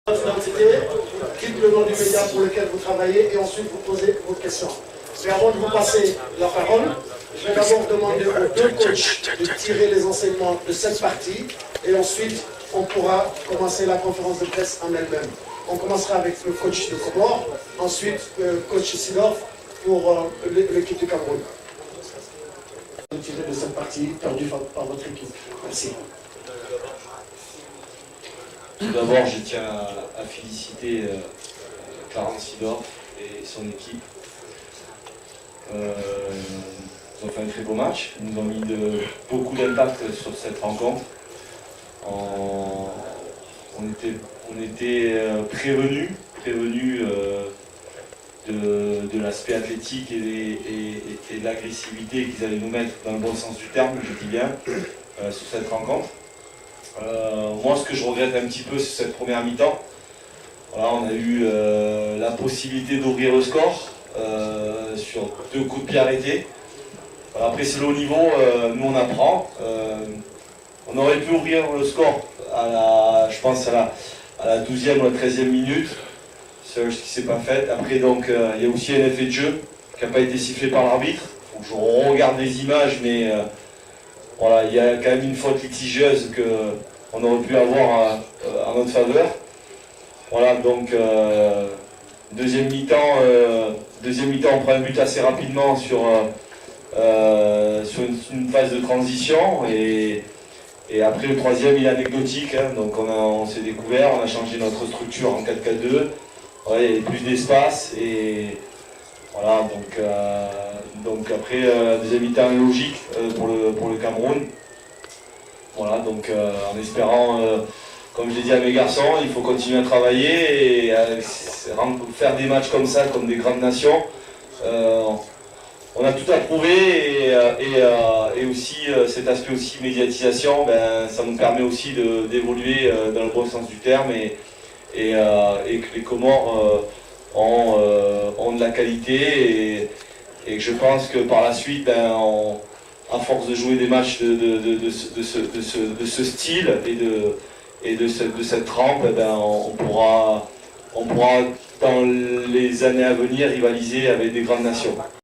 D'identité, dites le nom du média pour lequel vous travaillez et ensuite vous posez vos questions. Mais avant de vous passer la parole, je vais d'abord demander aux deux coachs de tirer les enseignements de cette partie et ensuite on pourra commencer la conférence de presse en elle-même. On commencera avec le coach de Comores, ensuite le coach Sidorf pour l'équipe du Cameroun. Tirer de cette partie perdue par votre équipe. Merci. Tout d'abord, je tiens à féliciter Clarence Sidorf et son équipe. Ils ont fait un très beau match, ils nous ont mis beaucoup d'impact sur cette rencontre. On était prévenus de l'aspect athlétique et de l'agressivité qu'ils allaient nous mettre dans le bon sens du terme, je dis bien, sur cette rencontre. Moi, ce que je regrette un petit peu, c'est cette première mi-temps. Voilà, on a eu la possibilité d'ouvrir le score sur 2 coups de pied arrêtés. Voilà, après, c'est le haut niveau, nous on apprend. On aurait pu ouvrir le score je pense à la 12e ou la 13e minute, c'est ce qui ne s'est pas fait. Après, donc, il y a aussi un effet de jeu qui n'a pas été sifflé par l'arbitre. Il faut que je regarde les images, mais voilà, il y a quand même une faute litigieuse qu'on aurait pu avoir en notre faveur. Voilà, donc deuxième mi-temps, on prend un but assez rapidement sur une phase de transition et après le troisième il est anecdotique, hein, donc on s'est découvert, on a changé notre structure en 4-4-2, ouais, il y a plus d'espace et voilà, donc après deuxième mi-temps logique pour le Cameroun. Voilà, donc en espérant, comme je l'ai dit à mes garçons, il faut continuer à travailler et faire des matchs comme ça, comme des grandes nations. On a tout à prouver et aussi cet aspect aussi médiatisation, ça nous permet aussi d'évoluer dans le bon sens du terme et que les Comores ont de la qualité et que je pense que par la suite, à force de jouer des matchs de ce style et de cette trempe, on pourra dans les années à venir rivaliser avec des grandes nations.